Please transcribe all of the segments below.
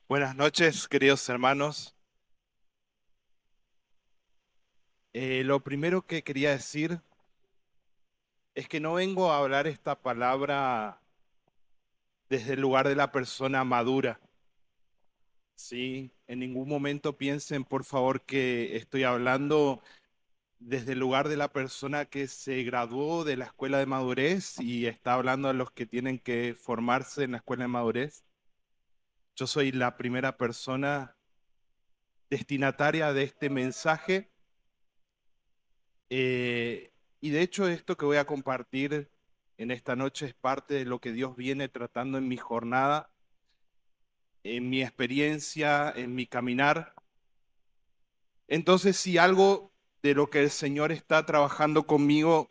Buenas noches, queridos hermanos. Lo primero que quería decir es que no vengo a hablar esta palabra desde el lugar de la persona madura. Sí, en ningún momento piensen, por favor, que estoy hablando desde el lugar de la persona que se graduó de la escuela de madurez y está hablando a los que tienen que formarse en la escuela de madurez. Yo soy la primera persona destinataria de este mensaje. Y de hecho esto que voy a compartir en esta noche es parte de lo que Dios viene tratando en mi jornada, en mi experiencia, en mi caminar. Entonces, si algo de lo que el Señor está trabajando conmigo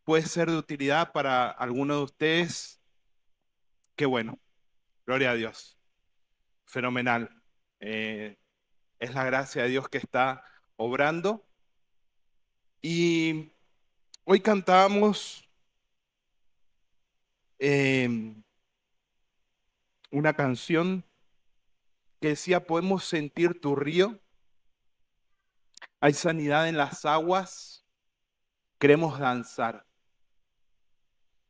puede ser de utilidad para alguno de ustedes, qué bueno, gloria a Dios, fenomenal. Eh, es la gracia de Dios que está obrando. Y hoy cantábamos eh, una canción que decía, podemos sentir tu río, hay sanidad en las aguas, queremos danzar.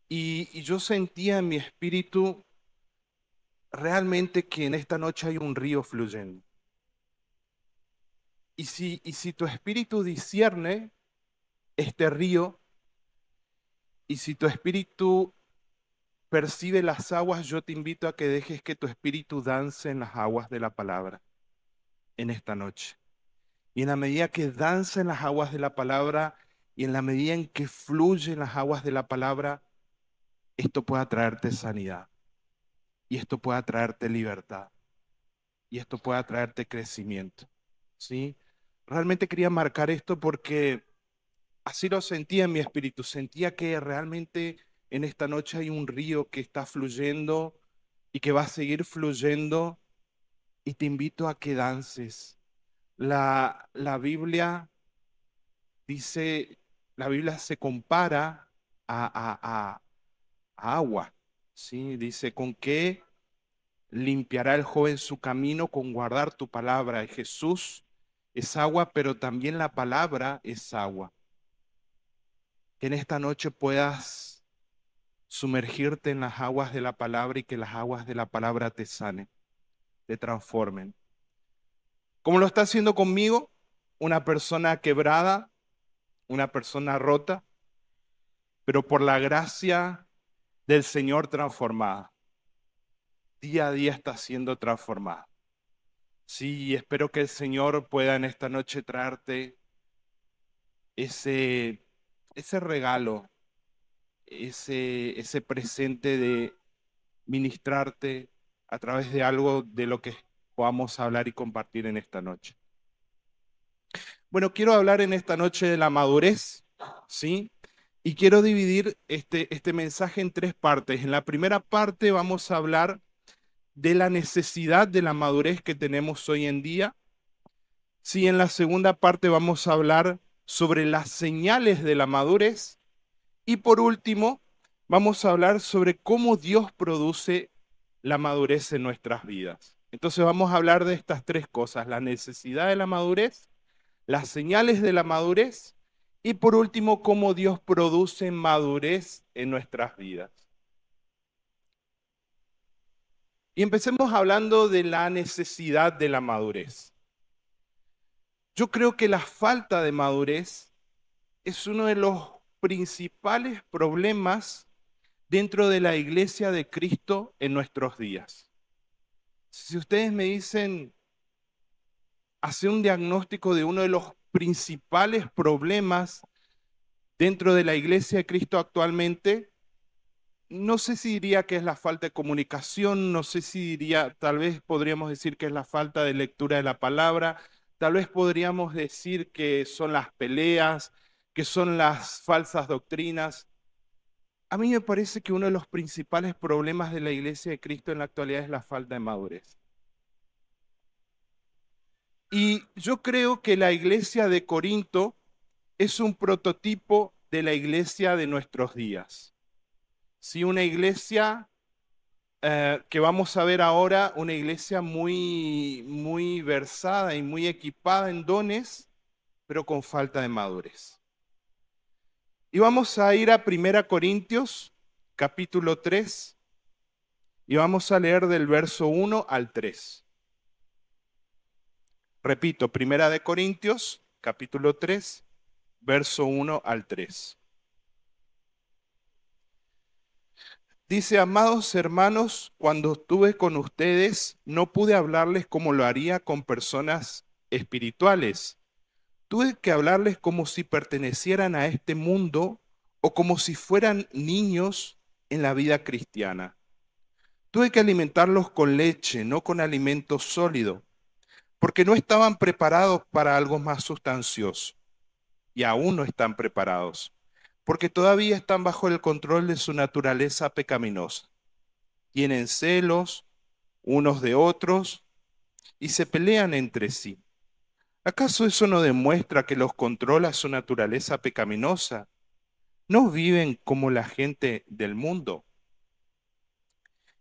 Y yo sentía en mi espíritu realmente que en esta noche hay un río fluyendo. Y si tu espíritu discierne este río, y si tu espíritu percibe las aguas, yo te invito a que dejes que tu espíritu dance en las aguas de la palabra en esta noche. Y en la medida que danza en las aguas de la palabra y en la medida en que fluyen las aguas de la palabra, esto pueda traerte sanidad y esto pueda traerte libertad y esto pueda traerte crecimiento. ¿Sí? Realmente quería marcar esto porque así lo sentía en mi espíritu. Sentía que realmente en esta noche hay un río que está fluyendo y que va a seguir fluyendo y te invito a que dances. La Biblia dice, la Biblia se compara a agua. ¿Sí? Dice, ¿con qué limpiará el joven su camino? Con guardar tu palabra? Y Jesús es agua, pero también la palabra es agua. Que en esta noche puedas sumergirte en las aguas de la palabra y que las aguas de la palabra te sanen, te transformen. Como lo está haciendo conmigo, una persona quebrada, una persona rota, pero por la gracia del Señor transformada. Día a día está siendo transformada. Sí, espero que el Señor pueda en esta noche traerte ese, ese regalo, ese presente de ministrarte a través de algo de lo que podamos hablar y compartir en esta noche. Bueno, quiero hablar en esta noche de la madurez, ¿sí? Y quiero dividir este mensaje en tres partes. En la primera parte vamos a hablar de la necesidad de la madurez que tenemos hoy en día. Sí, en la segunda parte vamos a hablar sobre las señales de la madurez. Y por último, vamos a hablar sobre cómo Dios produce la madurez en nuestras vidas. Entonces vamos a hablar de estas tres cosas, la necesidad de la madurez, las señales de la madurez y por último, cómo Dios produce madurez en nuestras vidas. Y empecemos hablando de la necesidad de la madurez. Yo creo que la falta de madurez es uno de los principales problemas dentro de la iglesia de Cristo en nuestros días. Si ustedes me dicen, hacer un diagnóstico de uno de los principales problemas dentro de la iglesia de Cristo actualmente, no sé si diría que es la falta de comunicación, no sé si diría, tal vez podríamos decir que es la falta de lectura de la palabra, tal vez podríamos decir que son las peleas, que son las falsas doctrinas. A mí me parece que uno de los principales problemas de la iglesia de Cristo en la actualidad es la falta de madurez. Y yo creo que la iglesia de Corinto es un prototipo de la iglesia de nuestros días. Si una iglesia que vamos a ver ahora, una iglesia muy versada y muy equipada en dones, pero con falta de madurez. Y vamos a ir a 1 Corintios, capítulo 3, y vamos a leer del verso 1 al 3. Repito, 1 Corintios, capítulo 3, verso 1 al 3. Dice, amados hermanos, cuando estuve con ustedes, no pude hablarles como lo haría con personas espirituales. Tuve que hablarles como si pertenecieran a este mundo o como si fueran niños en la vida cristiana. Tuve que alimentarlos con leche, no con alimento sólido, porque no estaban preparados para algo más sustancioso y aún no están preparados, porque todavía están bajo el control de su naturaleza pecaminosa. Tienen celos unos de otros y se pelean entre sí. ¿Acaso eso no demuestra que los controla su naturaleza pecaminosa? ¿No viven como la gente del mundo?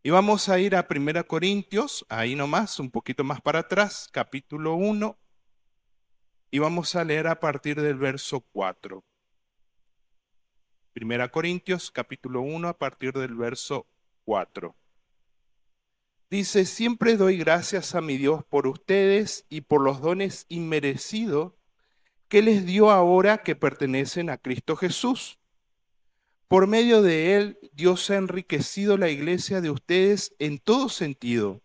Y vamos a ir a 1 Corintios, ahí nomás, un poquito más para atrás, capítulo 1, y vamos a leer a partir del verso 4. 1 Corintios, capítulo 1, a partir del verso 4. Dice, siempre doy gracias a mi Dios por ustedes y por los dones inmerecidos que les dio ahora que pertenecen a Cristo Jesús. Por medio de él, Dios ha enriquecido la iglesia de ustedes en todo sentido,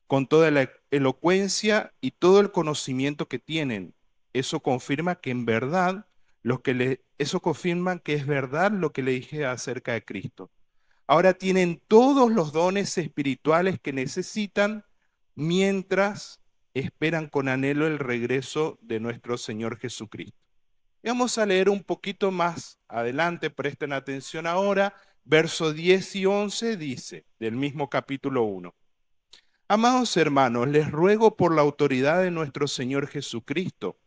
con toda la elocuencia y todo el conocimiento que tienen. Eso confirma que en verdad eso confirma que es verdad lo que le dije acerca de Cristo. Ahora tienen todos los dones espirituales que necesitan mientras esperan con anhelo el regreso de nuestro Señor Jesucristo. Y vamos a leer un poquito más adelante, presten atención ahora, versos 10 y 11 dice, del mismo capítulo 1. Amados hermanos, les ruego por la autoridad de nuestro Señor Jesucristo,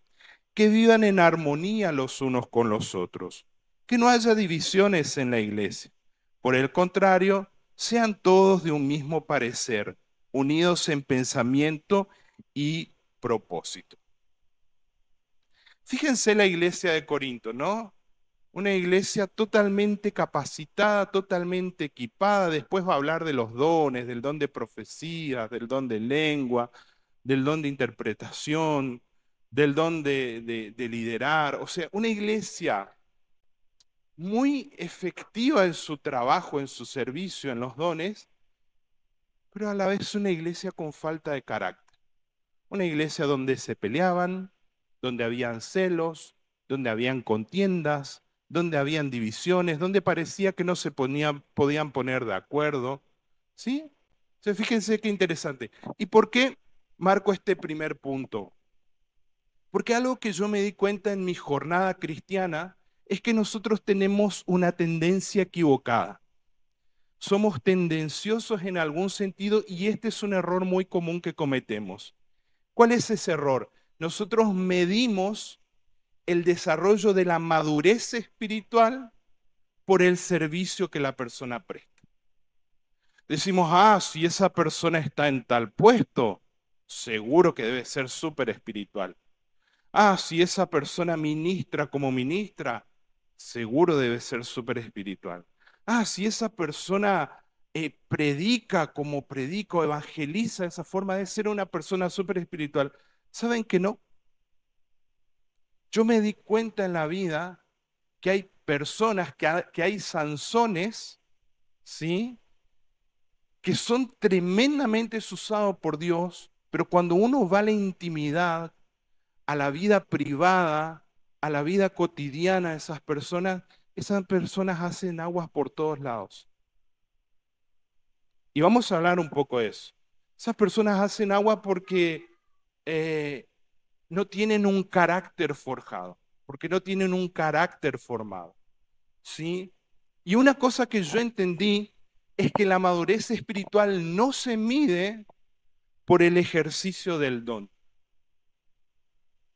que vivan en armonía los unos con los otros, que no haya divisiones en la iglesia. Por el contrario, sean todos de un mismo parecer, unidos en pensamiento y propósito. Fíjense la iglesia de Corinto, ¿no? Una iglesia totalmente capacitada, totalmente equipada. Después va a hablar de los dones, del don de profecía, del don de lengua, del don de interpretación, del don de liderar. O sea, una iglesia muy efectiva en su trabajo, en su servicio, en los dones, pero a la vez una iglesia con falta de carácter. Una iglesia donde se peleaban, donde habían celos, donde habían contiendas, donde habían divisiones, donde parecía que no se podían poner de acuerdo. ¿Sí? O sea, fíjense qué interesante. ¿Y por qué marco este primer punto? Porque algo que yo me di cuenta en mi jornada cristiana es que nosotros tenemos una tendencia equivocada. Somos tendenciosos en algún sentido y este es un error muy común que cometemos. ¿Cuál es ese error? Nosotros medimos el desarrollo de la madurez espiritual por el servicio que la persona presta. Decimos, si esa persona está en tal puesto, seguro que debe ser súper espiritual. Si esa persona ministra como ministra, seguro debe ser súper espiritual. Si esa persona predica como predica o evangeliza, esa forma de ser una persona súper espiritual. ¿Saben que no? Yo me di cuenta en la vida que hay personas, que hay Sansones, ¿sí? Que son tremendamente usados por Dios, pero cuando uno va a la intimidad, a la vida privada, a la vida cotidiana de esas personas hacen aguas por todos lados. Y vamos a hablar un poco de eso. Esas personas hacen agua porque no tienen un carácter forjado, porque no tienen un carácter formado, ¿sí? Y una cosa que yo entendí es que la madurez espiritual no se mide por el ejercicio del don,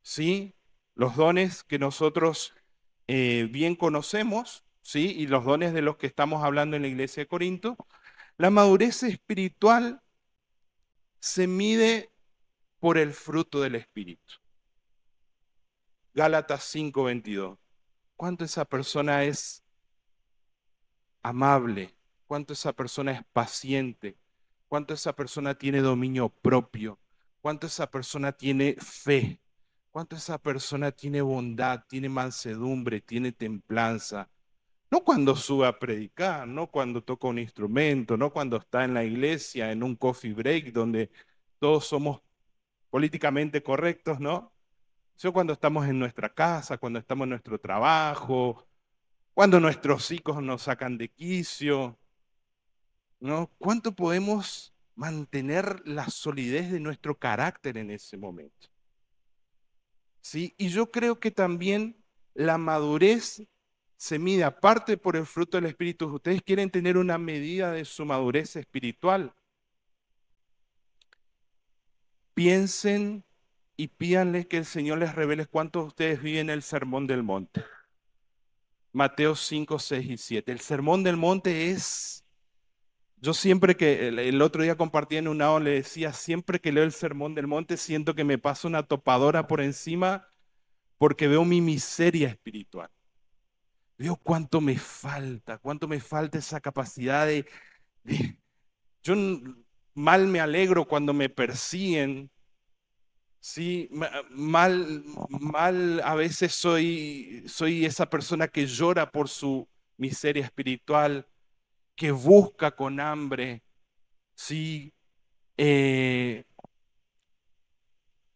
¿sí? Los dones que nosotros bien conocemos, ¿sí? Y los dones de los que estamos hablando en la iglesia de Corinto, La madurez espiritual se mide por el fruto del Espíritu. Gálatas 5:22. ¿Cuánto esa persona es amable? ¿Cuánto esa persona es paciente? ¿Cuánto esa persona tiene dominio propio? ¿Cuánto esa persona tiene fe? ¿Cuánto esa persona tiene bondad, tiene mansedumbre, tiene templanza? No cuando sube a predicar, no cuando toca un instrumento, no cuando está en la iglesia, en un coffee break donde todos somos políticamente correctos, ¿no? Sino cuando estamos en nuestra casa, cuando estamos en nuestro trabajo, cuando nuestros hijos nos sacan de quicio, ¿no? ¿Cuánto podemos mantener la solidez de nuestro carácter en ese momento? ¿Sí? Y yo creo que también la madurez se mide aparte por el fruto del Espíritu. Ustedes quieren tener una medida de su madurez espiritual. Piensen y pídanles que el Señor les revele cuántos de ustedes viven el Sermón del Monte. Mateo 5, 6 y 7. El Sermón del Monte es, yo siempre que, el otro día compartí en un aula, le decía, siempre que leo el Sermón del Monte siento que me pasa una topadora por encima porque veo mi miseria espiritual. Veo cuánto me falta esa capacidad de- yo mal me alegro cuando me persiguen, sí, mal a veces soy esa persona que llora por su miseria espiritual, que busca con hambre, sí. Eh,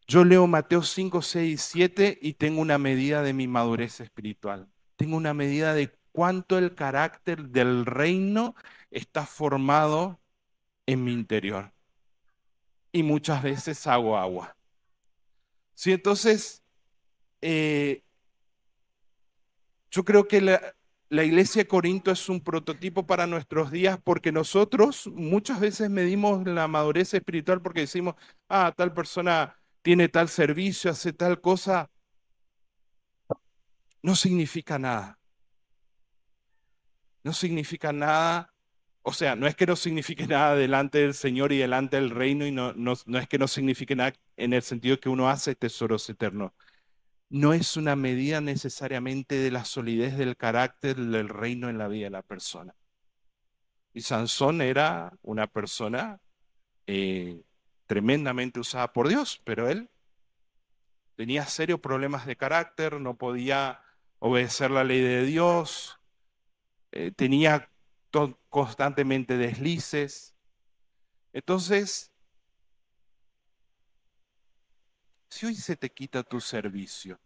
yo leo Mateo 5, 6 y 7 y tengo una medida de mi madurez espiritual. Tengo una medida de cuánto el carácter del reino está formado en mi interior. Y muchas veces hago agua. Sí, entonces, eh, yo creo que la iglesia de Corinto es un prototipo para nuestros días porque nosotros muchas veces medimos la madurez espiritual porque decimos, ah, tal persona tiene tal servicio, hace tal cosa. No significa nada. No significa nada. O sea, no es que no signifique nada delante del Señor y delante del reino y no es que no signifique nada en el sentido que uno hace tesoros eternos. No es una medida necesariamente de la solidez del carácter del reino en la vida de la persona. Y Sansón era una persona eh, tremendamente usada por Dios, pero él tenía serios problemas de carácter, no podía obedecer la ley de Dios, tenía constantemente deslices. Entonces, si hoy se te quita tu servicio,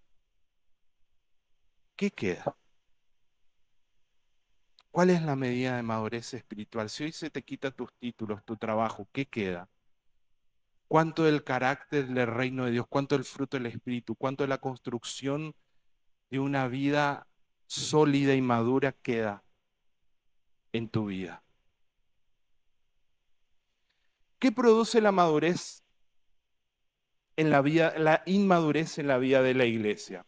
¿qué queda? ¿Cuál es la medida de madurez espiritual? Si hoy se te quita tus títulos, tu trabajo, ¿qué queda? ¿Cuánto del carácter del reino de Dios? ¿Cuánto del fruto del Espíritu? ¿Cuánto de la construcción de una vida sólida y madura queda en tu vida? ¿Qué produce la madurez en la vida, la inmadurez en la vida de la iglesia?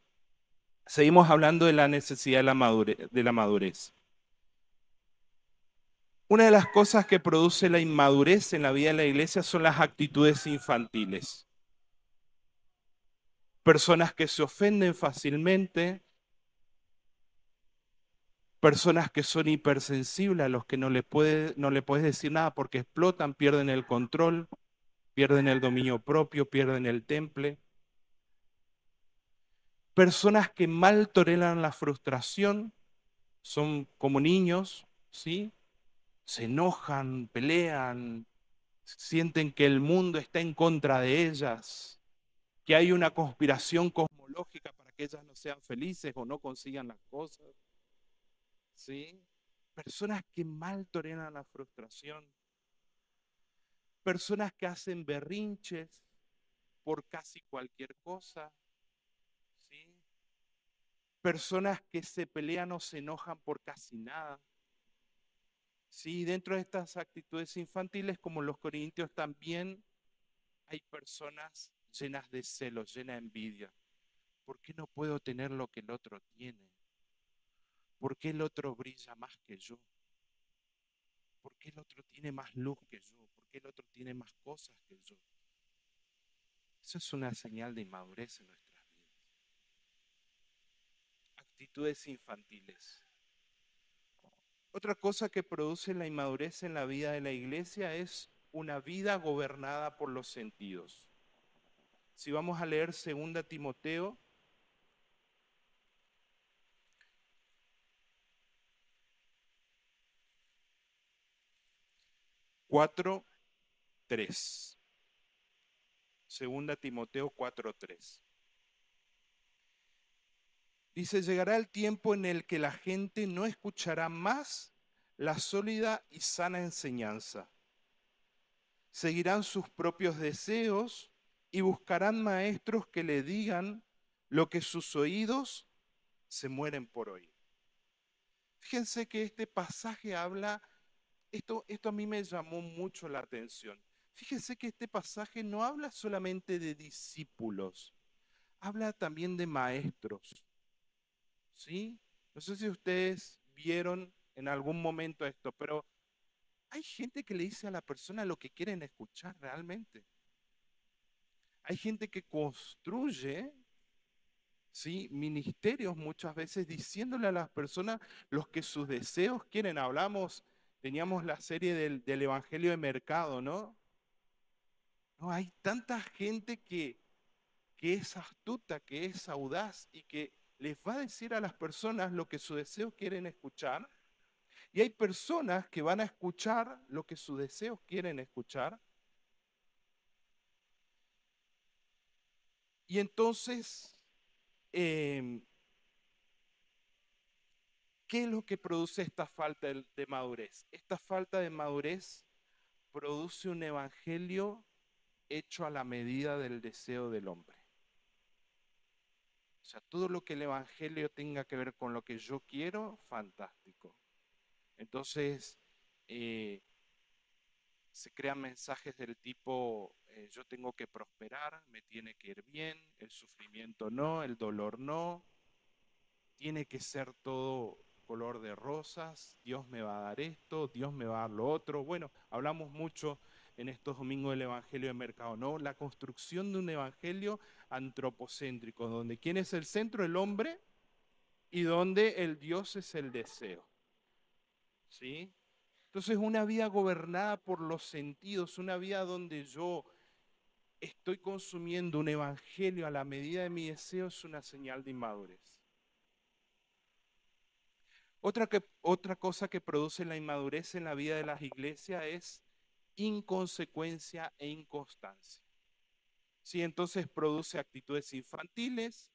Seguimos hablando de la necesidad de la madurez. Una de las cosas que produce la inmadurez en la vida de la iglesia son las actitudes infantiles. Personas que se ofenden fácilmente, personas que son hipersensibles a los que no le puedes decir nada porque explotan, pierden el control, pierden el dominio propio, pierden el temple. Personas que mal toleran la frustración, son como niños, ¿sí? Se enojan, pelean, sienten que el mundo está en contra de ellas, que hay una conspiración cosmológica para que ellas no sean felices o no consigan las cosas, ¿sí? Personas que mal toleran la frustración, personas que hacen berrinches por casi cualquier cosa, ¿sí? Personas que se pelean o se enojan por casi nada. Sí, dentro de estas actitudes infantiles, como los corintios, también hay personas llenas de celos, llenas de envidia. ¿Por qué no puedo tener lo que el otro tiene? ¿Por qué el otro brilla más que yo? ¿Por qué el otro tiene más luz que yo? ¿Por qué el otro tiene más cosas que yo? Eso es una señal de inmadurez en nuestras vidas. Actitudes infantiles. Otra cosa que produce la inmadurez en la vida de la iglesia es una vida gobernada por los sentidos. Si vamos a leer 2 Timoteo 4:3. 2 Timoteo 4:3. Dice, llegará el tiempo en el que la gente no escuchará más la sólida y sana enseñanza. Seguirán sus propios deseos y buscarán maestros que le digan lo que sus oídos se mueren por oír. Fíjense que este pasaje habla, esto a mí me llamó mucho la atención. Fíjense que este pasaje no habla solamente de discípulos, habla también de maestros. ¿Sí? No sé si ustedes vieron en algún momento esto, pero hay gente que le dice a la persona lo que quieren escuchar realmente. Hay gente que construye, ¿sí? Ministerios muchas veces diciéndole a las personas los que sus deseos quieren. Teníamos la serie del Evangelio de Mercado, ¿no? No, hay tanta gente que es astuta, que es audaz y que les va a decir a las personas lo que sus deseos quieren escuchar. Y hay personas que van a escuchar lo que sus deseos quieren escuchar. Y entonces, em, ¿qué es lo que produce esta falta de madurez? Esta falta de madurez produce un evangelio hecho a la medida del deseo del hombre. O sea, todo lo que el evangelio tenga que ver con lo que yo quiero, fantástico. Entonces, eh, se crean mensajes del tipo, yo tengo que prosperar, me tiene que ir bien, el sufrimiento no, el dolor no, tiene que ser todo color de rosas, Dios me va a dar esto, Dios me va a dar lo otro. Bueno, hablamos mucho en estos domingos del Evangelio de Mercado, ¿no? La construcción de un evangelio antropocéntrico, donde ¿quién es el centro? El hombre, y donde el Dios es el deseo, ¿sí? Entonces, una vida gobernada por los sentidos, una vida donde yo estoy consumiendo un evangelio a la medida de mi deseo, es una señal de inmadurez. Otra cosa que produce la inmadurez en la vida de las iglesias es inconsecuencia e inconstancia. Sí, entonces produce actitudes infantiles,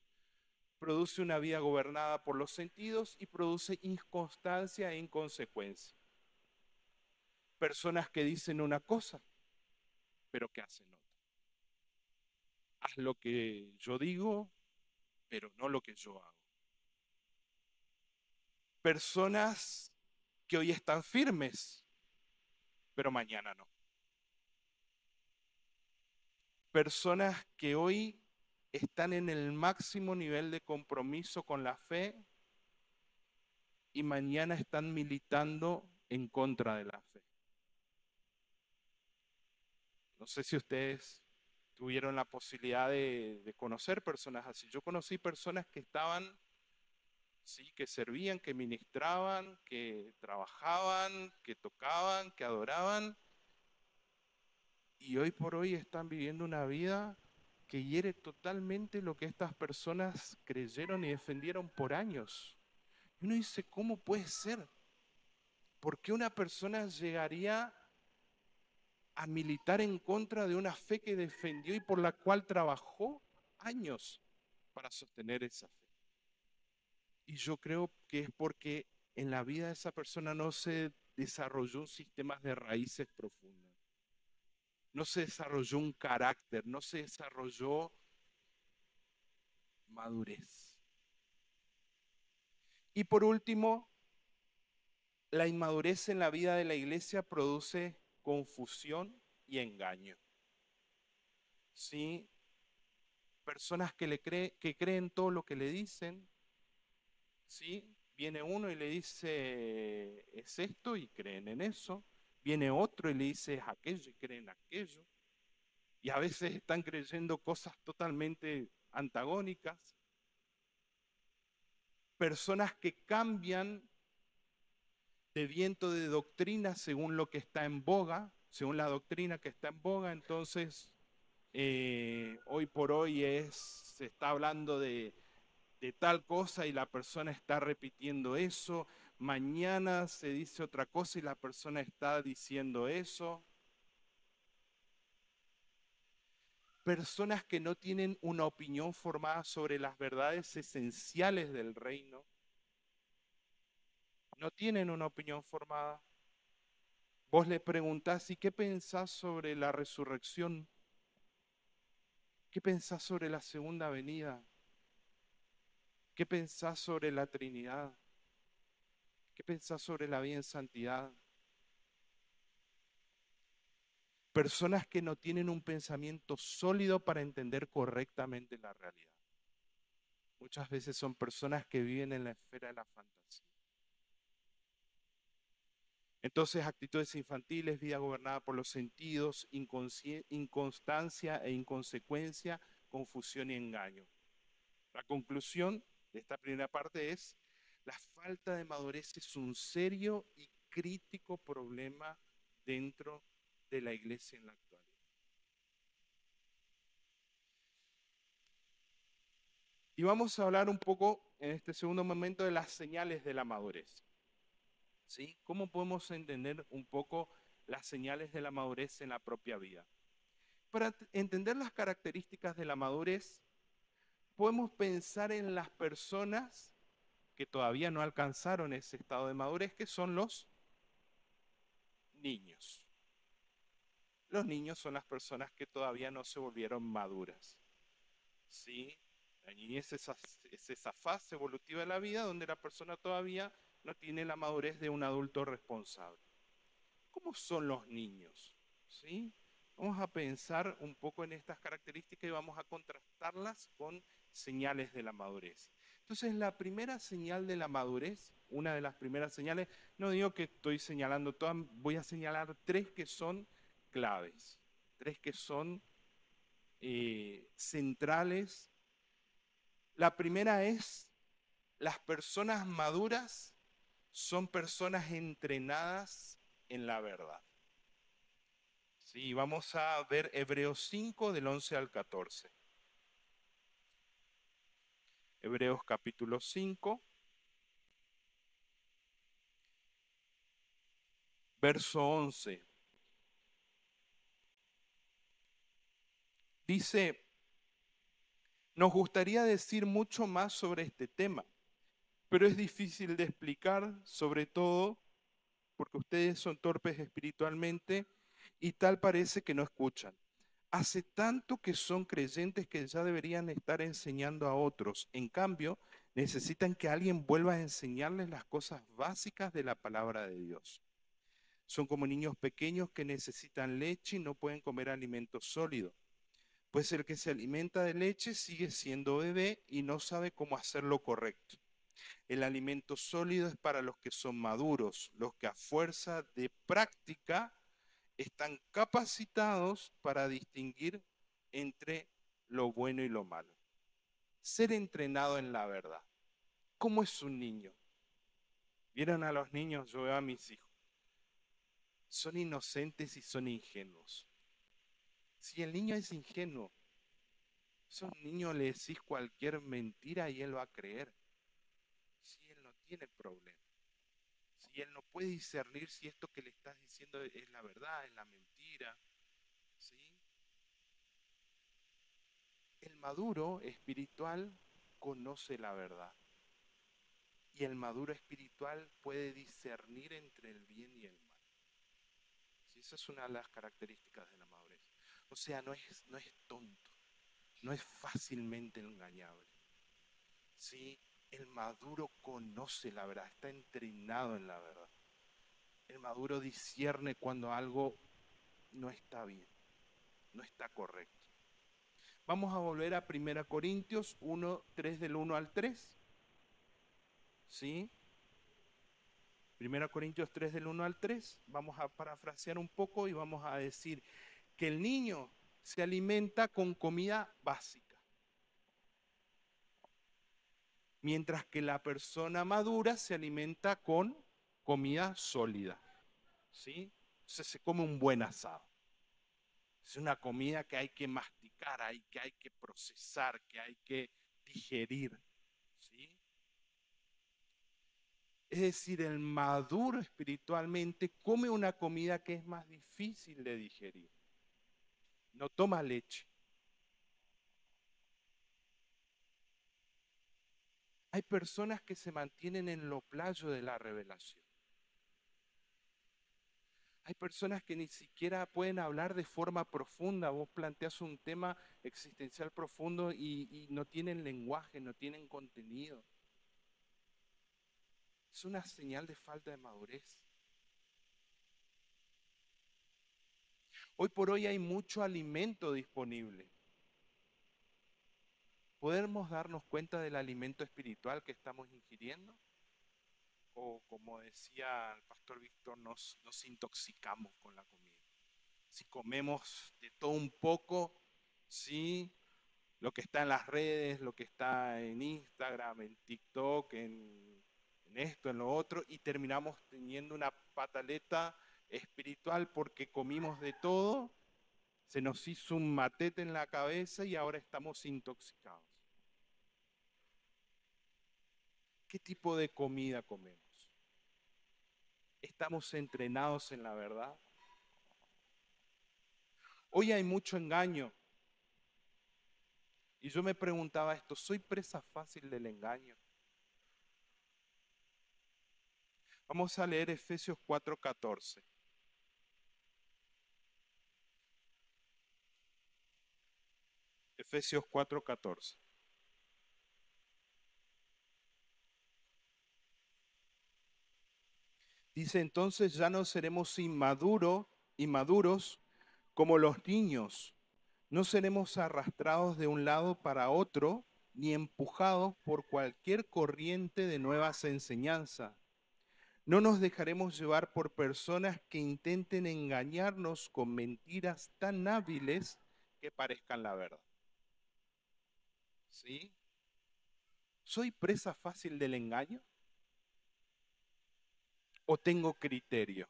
produce una vida gobernada por los sentidos y produce inconstancia e inconsecuencia. Personas que dicen una cosa, pero que hacen otra. Haz lo que yo digo, pero no lo que yo hago. Personas que hoy están firmes, pero mañana no. Personas que hoy están en el máximo nivel de compromiso con la fe y mañana están militando en contra de la fe. No sé si ustedes tuvieron la posibilidad de conocer personas así. Yo conocí personas que estaban, sí, que servían, que ministraban, que trabajaban, que tocaban, que adoraban, y hoy por hoy están viviendo una vida que hiere totalmente lo que estas personas creyeron y defendieron por años. Y uno dice, ¿cómo puede ser? ¿Por qué una persona llegaría a militar en contra de una fe que defendió y por la cual trabajó años para sostener esa fe? Y yo creo que es porque en la vida de esa persona no se desarrolló un sistema de raíces profundas, no se desarrolló un carácter, no se desarrolló madurez. Y por último, la inmadurez en la vida de la iglesia produce confusión y engaño. ¿Sí? Personas que creen todo lo que le dicen, ¿sí? Viene uno y le dice, es esto, y creen en eso. viene otro y le dice es aquello y creen aquello. Y a veces están creyendo cosas totalmente antagónicas. Personas que cambian de viento de doctrina según lo que está en boga, según la doctrina que está en boga. Entonces, hoy por hoy se está hablando de tal cosa y la persona está repitiendo eso. Mañana se dice otra cosa y la persona está diciendo eso. Personas que no tienen una opinión formada sobre las verdades esenciales del reino, no tienen una opinión formada. Vos le preguntás, ¿y qué pensás sobre la resurrección? ¿Qué pensás sobre la segunda venida? ¿Qué pensás sobre la Trinidad? ¿Qué pensás sobre la vida en santidad? Personas que no tienen un pensamiento sólido para entender correctamente la realidad. Muchas veces son personas que viven en la esfera de la fantasía. Entonces, actitudes infantiles, vida gobernada por los sentidos, inconstancia e inconsecuencia, confusión y engaño. La conclusión de esta primera parte es, la falta de madurez es un serio y crítico problema dentro de la iglesia en la actualidad. Y vamos a hablar un poco en este segundo momento de las señales de la madurez. ¿Sí? ¿Cómo podemos entender un poco las señales de la madurez en la propia vida? Para entender las características de la madurez, podemos pensar en las personas que todavía no alcanzaron ese estado de madurez, que son los niños. Los niños son las personas que todavía no se volvieron maduras. ¿Sí? La niñez es esa fase evolutiva de la vida donde la persona todavía no tiene la madurez de un adulto responsable. ¿Cómo son los niños? ¿Sí? Vamos a pensar un poco en estas características y vamos a contrastarlas con señales de la madurez. Entonces, la primera señal de la madurez, una de las primeras señales, no digo que estoy señalando todas, voy a señalar tres que son claves, tres que son centrales. La primera es, las personas maduras son personas entrenadas en la verdad. Sí, vamos a ver Hebreos 5 del 11 al 14. Hebreos capítulo 5, verso 11. Dice, nos gustaría decir mucho más sobre este tema, pero es difícil de explicar, sobre todo porque ustedes son torpes espiritualmente y tal parece que no escuchan. Hace tanto que son creyentes que ya deberían estar enseñando a otros. En cambio, necesitan que alguien vuelva a enseñarles las cosas básicas de la palabra de Dios. Son como niños pequeños que necesitan leche y no pueden comer alimento sólido. Pues el que se alimenta de leche sigue siendo bebé y no sabe cómo hacer lo correcto. El alimento sólido es para los que son maduros, los que a fuerza de práctica están capacitados para distinguir entre lo bueno y lo malo. Ser entrenado en la verdad. ¿Cómo es un niño? ¿Vieron a los niños? Yo veo a mis hijos. Son inocentes y son ingenuos. Si el niño es ingenuo, si a un niño le decís cualquier mentira y él va a creer. Si él no tiene problema. Si él no puede discernir si esto que le estás diciendo es la verdad, es la mentira. ¿Sí? El maduro espiritual conoce la verdad. Y el maduro espiritual puede discernir entre el bien y el mal. ¿Sí? Esa es una de las características de la madurez. O sea, no es tonto, no es fácilmente engañable. ¿Sí? El maduro conoce la verdad, está entrenado en la verdad. El maduro discierne cuando algo no está bien, no está correcto. Vamos a volver a 1 Corintios 1, 3 del 1 al 3. ¿Sí? Primera Corintios 3 del 1 al 3, vamos a parafrasear un poco y vamos a decir que el niño se alimenta con comida básica, mientras que la persona madura se alimenta con comida sólida, ¿sí? Entonces se come un buen asado. Es una comida que hay que masticar, que hay que procesar, que hay que digerir, ¿sí? Es decir, el maduro espiritualmente come una comida que es más difícil de digerir. No toma leche. Hay personas que se mantienen en lo playo de la revelación. Hay personas que ni siquiera pueden hablar de forma profunda. Vos planteas un tema existencial profundo y no tienen lenguaje, no tienen contenido. Es una señal de falta de madurez. Hoy por hoy hay mucho alimento disponible. ¿Podemos darnos cuenta del alimento espiritual que estamos ingiriendo? O como decía el pastor Víctor, nos intoxicamos con la comida. Si comemos de todo un poco, sí, lo que está en las redes, lo que está en Instagram, en TikTok, en esto, en lo otro, y terminamos teniendo una pataleta espiritual porque comimos de todo, se nos hizo un matete en la cabeza y ahora estamos intoxicados. ¿Qué tipo de comida comemos? ¿Estamos entrenados en la verdad? Hoy hay mucho engaño. Y yo me preguntaba esto, ¿soy presa fácil del engaño? Vamos a leer Efesios 4:14. Efesios 4:14. Dice, entonces ya no seremos inmaduros como los niños. No seremos arrastrados de un lado para otro, ni empujados por cualquier corriente de nuevas enseñanzas. No nos dejaremos llevar por personas que intenten engañarnos con mentiras tan hábiles que parezcan la verdad. ¿Sí? ¿Soy presa fácil del engaño? ¿O tengo criterio?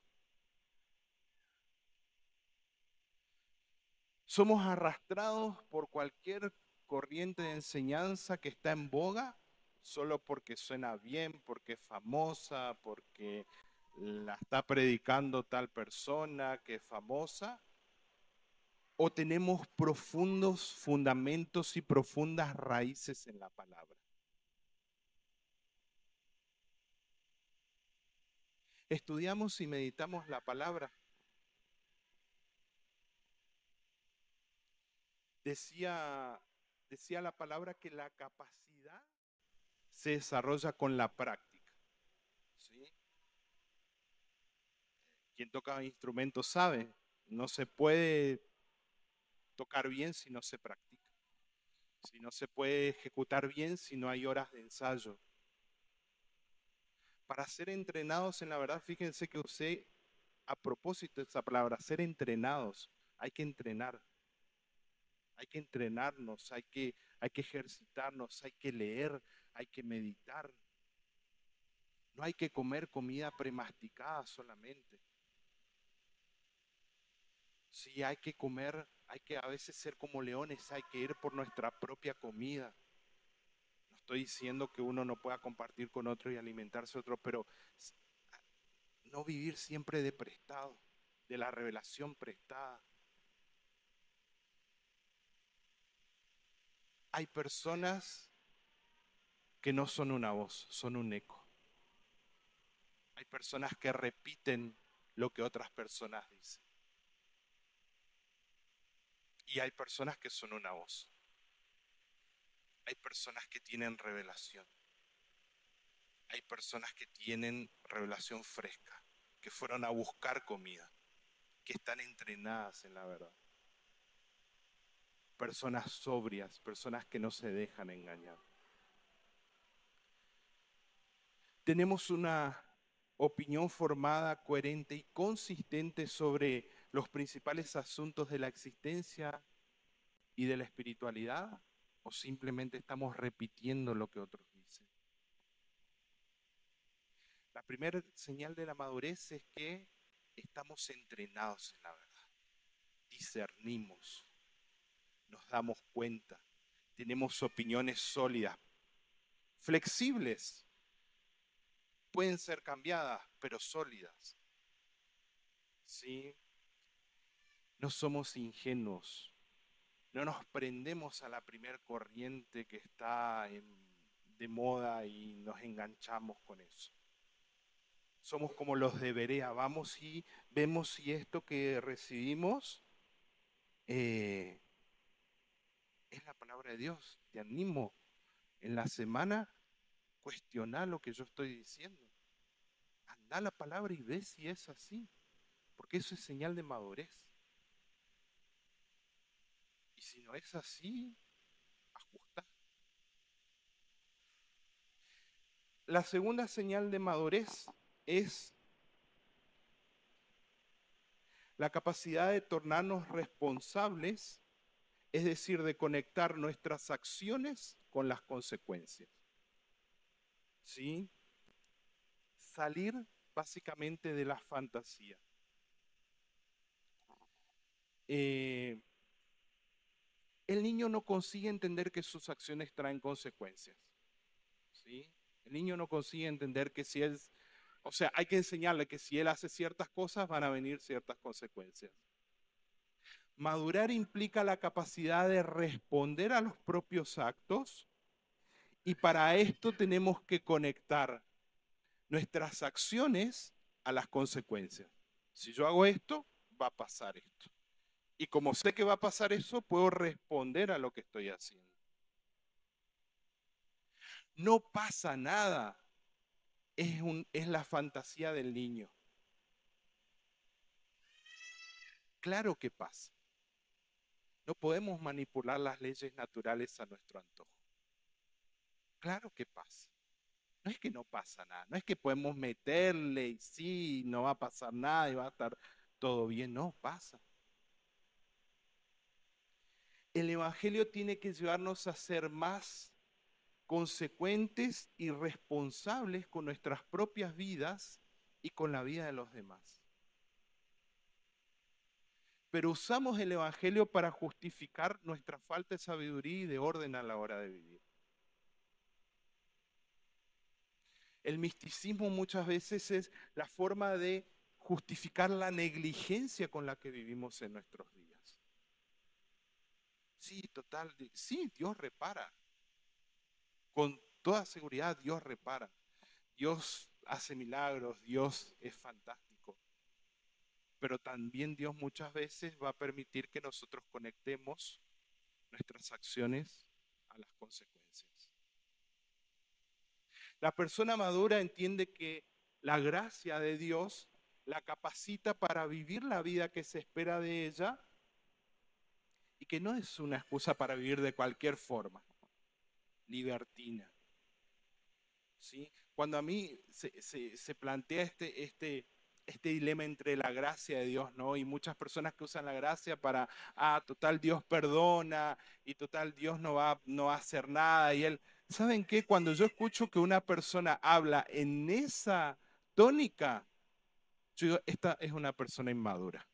¿Somos arrastrados por cualquier corriente de enseñanza que está en boga solo porque suena bien, porque es famosa, porque la está predicando tal persona que es famosa? ¿O tenemos profundos fundamentos y profundas raíces en la palabra? Estudiamos y meditamos la palabra. Decía, decía la palabra que la capacidad se desarrolla con la práctica. ¿Sí? Quien toca instrumentos sabe, no se puede tocar bien si no se practica. Si no se puede ejecutar bien si no hay horas de ensayo. Para ser entrenados en la verdad, fíjense que usé a propósito esa palabra, ser entrenados. Hay que entrenar, hay que entrenarnos, hay que ejercitarnos, hay que leer, hay que meditar. No hay que comer comida premasticada solamente. Sí, hay que comer, hay que a veces ser como leones, hay que ir por nuestra propia comida. No estoy diciendo que uno no pueda compartir con otro y alimentarse otro, pero no vivir siempre de prestado, de la revelación prestada. Hay personas que no son una voz, son un eco. Hay personas que repiten lo que otras personas dicen. Y hay personas que son una voz. Hay personas que tienen revelación. Hay personas que tienen revelación fresca, que fueron a buscar comida, que están entrenadas en la verdad. Personas sobrias, personas que no se dejan engañar. Tenemos opinión formada, coherente y consistente sobre los principales asuntos de la existencia y de la espiritualidad? ¿O simplemente estamos repitiendo lo que otros dicen? La primera señal de la madurez es que estamos entrenados en la verdad, discernimos, nos damos cuenta, tenemos opiniones sólidas, flexibles, pueden ser cambiadas, pero sólidas. ¿Sí? No somos ingenuos, no nos prendemos a la primer corriente que está de moda y nos enganchamos con eso. Somos como los de Berea, vamos y vemos si esto que recibimos eh, es la palabra de Dios. Te animo en la semana, cuestiona lo que yo estoy diciendo. Anda a la palabra y ve si es así, porque eso es señal de madurez. Y si no es así, ajusta. La segunda señal de madurez es la capacidad de tornarnos responsables, es decir, de conectar nuestras acciones con las consecuencias. ¿Sí? Salir básicamente de la fantasía. Eh, el niño no consigue entender que sus acciones traen consecuencias. ¿Sí? El niño no consigue entender que si él, o sea, hay que enseñarle que si él hace ciertas cosas van a venir ciertas consecuencias. Madurar implica la capacidad de responder a los propios actos y para esto tenemos que conectar nuestras acciones a las consecuencias. Si yo hago esto, va a pasar esto. Y como sé que va a pasar eso, puedo responder a lo que estoy haciendo. No pasa nada. Es la fantasía del niño. Claro que pasa. No podemos manipular las leyes naturales a nuestro antojo. Claro que pasa. No es que no pasa nada, no es que podemos meterle y sí, no va a pasar nada y va a estar todo bien, no, pasa. El Evangelio tiene que llevarnos a ser más consecuentes y responsables con nuestras propias vidas y con la vida de los demás. Pero usamos el Evangelio para justificar nuestra falta de sabiduría y de orden a la hora de vivir. El misticismo muchas veces es la forma de justificar la negligencia con la que vivimos en nuestros días. Sí, total, sí, Dios repara. Con toda seguridad Dios repara. Dios hace milagros, Dios es fantástico. Pero también Dios muchas veces va a permitir que nosotros conectemos nuestras acciones a las consecuencias. La persona madura entiende que la gracia de Dios la capacita para vivir la vida que se espera de ella y que no es una excusa para vivir de cualquier forma, libertina. ¿Sí? Cuando a mí se plantea este dilema entre la gracia de Dios, ¿no? Y muchas personas que usan la gracia para, total Dios perdona y total Dios no va a hacer nada. Y él, ¿saben qué? Cuando yo escucho que una persona habla en esa tónica, yo digo, esta es una persona inmadura.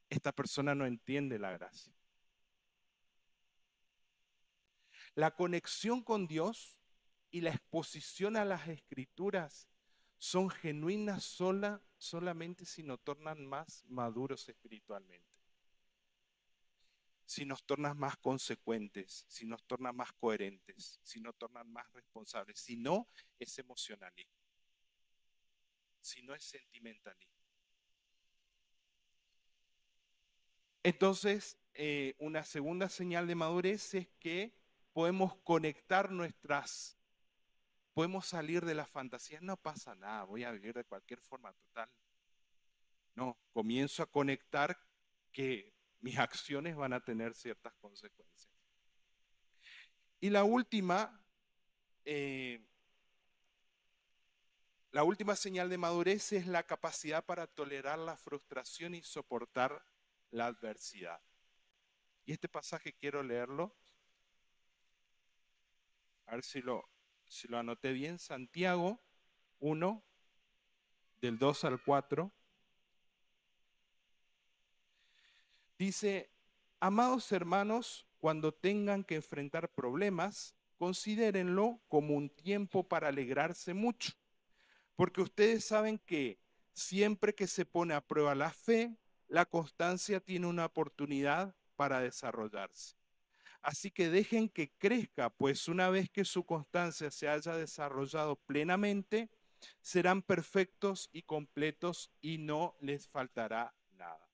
Esta persona no entiende la gracia. La conexión con Dios y la exposición a las escrituras son genuinas solamente si nos tornan más maduros espiritualmente, si nos tornan más consecuentes, si nos tornan más coherentes, si nos tornan más responsables. Si no, es emocionalismo, si no es sentimentalismo. Entonces, una segunda señal de madurez es que podemos conectar podemos salir de la fantasía, no pasa nada, voy a vivir de cualquier forma total. No, comienzo a conectar que mis acciones van a tener ciertas consecuencias. Y la última, eh, La última señal de madurez es la capacidad para tolerar la frustración y soportar la adversidad. Y este pasaje quiero leerlo, a ver si lo anoté bien. Santiago 1, del 2 al 4. Dice, amados hermanos, cuando tengan que enfrentar problemas, considérenlo como un tiempo para alegrarse mucho, porque ustedes saben que siempre que se pone a prueba la fe, la constancia tiene una oportunidad para desarrollarse. Así que dejen que crezca, pues una vez que su constancia se haya desarrollado plenamente, serán perfectos y completos y no les faltará nada.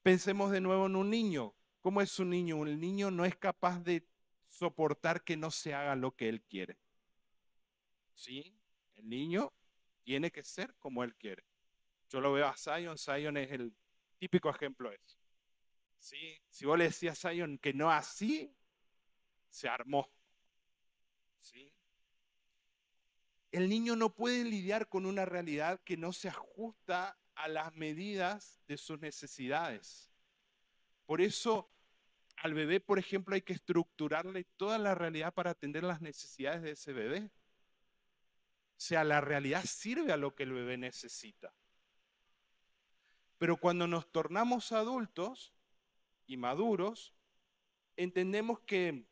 Pensemos de nuevo en un niño. ¿Cómo es un niño? Un niño no es capaz de soportar que no se haga lo que él quiere. ¿Sí? El niño tiene que ser como él quiere. Yo lo veo a Zion. Zion es el típico ejemplo de eso. ¿Sí? Si vos le decías a Zion que no así, se armó. ¿Sí? El niño no puede lidiar con una realidad que no se ajusta a las medidas de sus necesidades. Por eso al bebé, por ejemplo, hay que estructurarle toda la realidad para atender las necesidades de ese bebé. O sea, la realidad sirve a lo que el bebé necesita. Pero cuando nos tornamos adultos y maduros, entendemos que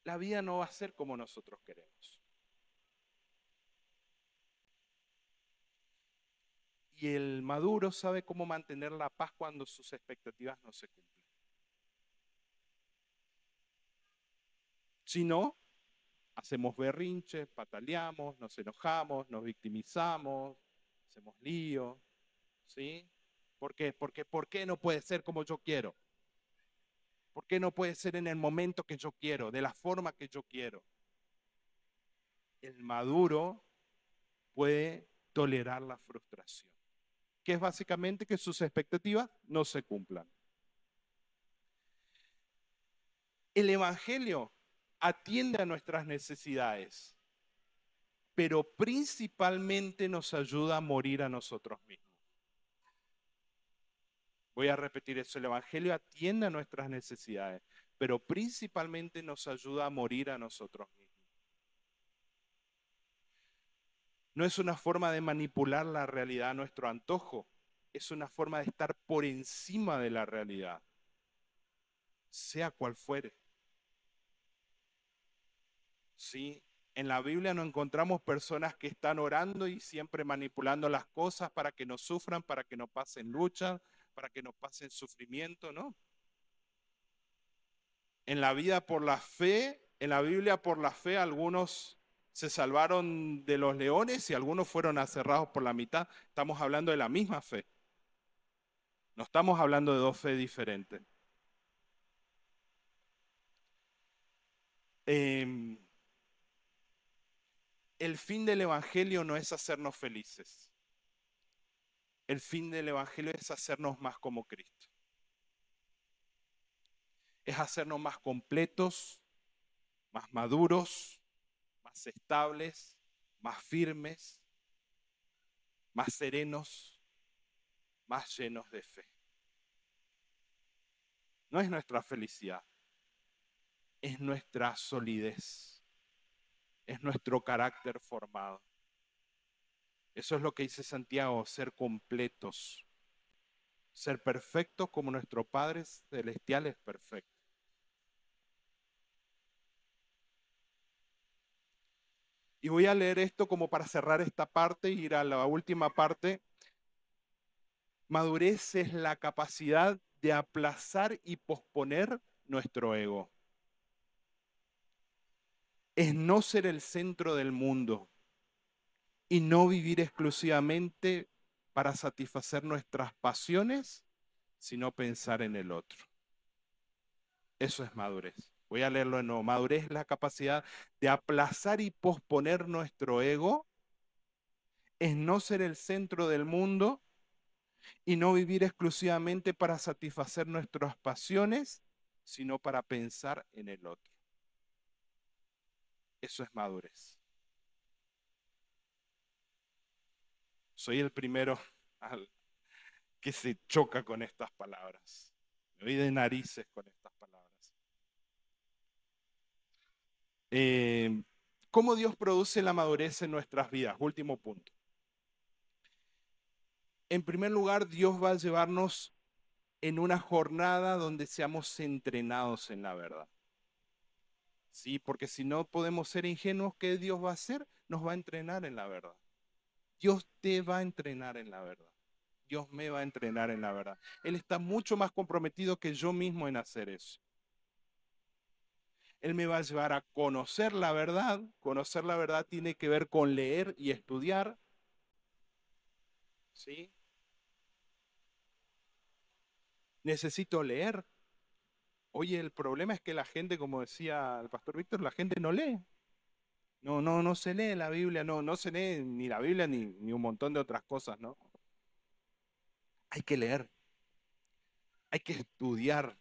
la vida no va a ser como nosotros queremos. Y el maduro sabe cómo mantener la paz cuando sus expectativas no se cumplen. Si no, hacemos berrinches, pataleamos, nos enojamos, nos victimizamos, hacemos lío, ¿sí? ¿Por qué? Porque ¿por qué no puede ser como yo quiero? ¿Por qué no puede ser en el momento que yo quiero, de la forma que yo quiero? El maduro puede tolerar la frustración, que es básicamente que sus expectativas no se cumplan. El Evangelio atiende a nuestras necesidades, pero principalmente nos ayuda a morir a nosotros mismos. Voy a repetir eso, el Evangelio atiende a nuestras necesidades, pero principalmente nos ayuda a morir a nosotros mismos. No es una forma de manipular la realidad a nuestro antojo, es una forma de estar por encima de la realidad, sea cual fuere. ¿Sí? En la Biblia no encontramos personas que están orando y siempre manipulando las cosas para que no sufran, para que no pasen lucha, para que no pasen sufrimiento, ¿no? En la vida por la fe, en la Biblia por la fe, algunos se salvaron de los leones y algunos fueron aserrados por la mitad. Estamos hablando de la misma fe. No estamos hablando de dos fe diferentes. Eh, el fin del Evangelio no es hacernos felices. El fin del Evangelio es hacernos más como Cristo. Es hacernos más completos, más maduros, más estables, más firmes, más serenos, más llenos de fe. No es nuestra felicidad, es nuestra solidez, es nuestro carácter formado. Eso es lo que dice Santiago, ser completos, ser perfectos como nuestro Padre Celestial es perfecto. Y voy a leer esto como para cerrar esta parte e ir a la última parte. Madurez es la capacidad de aplazar y posponer nuestro ego. Es no ser el centro del mundo y no vivir exclusivamente para satisfacer nuestras pasiones, sino pensar en el otro. Eso es madurez. Voy a leerlo de nuevo. Madurez es la capacidad de aplazar y posponer nuestro ego, es no ser el centro del mundo y no vivir exclusivamente para satisfacer nuestras pasiones, sino para pensar en el otro. Eso es madurez. Soy el primero que se choca con estas palabras. Me voy de narices con estas palabras. Eh, ¿Cómo Dios produce la madurez en nuestras vidas? Último punto. En primer lugar, Dios va a llevarnos en una jornada donde seamos entrenados en la verdad. Sí, porque si no podemos ser ingenuos, ¿qué Dios va a hacer? Nos va a entrenar en la verdad. Dios te va a entrenar en la verdad. Dios me va a entrenar en la verdad. Él está mucho más comprometido que yo mismo en hacer eso. Él me va a llevar a conocer la verdad. Conocer la verdad tiene que ver con leer y estudiar. ¿Sí? Necesito leer. Oye, el problema es que la gente, como decía el pastor Víctor, la gente no lee. No se lee la Biblia, no se lee ni la Biblia ni un montón de otras cosas, ¿no? Hay que leer, hay que estudiar,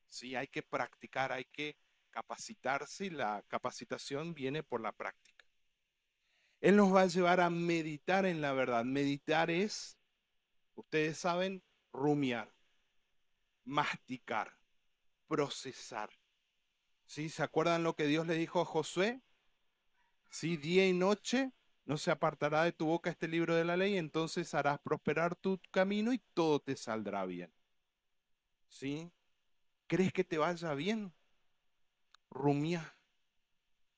¿sí? Hay que practicar, hay que capacitarse y la capacitación viene por la práctica. Él nos va a llevar a meditar en la verdad. Meditar es, ustedes saben, rumiar, masticar, procesar. ¿Sí? ¿Se acuerdan lo que Dios le dijo a Josué? Sí, día y noche no se apartará de tu boca este libro de la ley, entonces harás prosperar tu camino y todo te saldrá bien. ¿Sí? ¿Crees que te vaya bien? Rumia,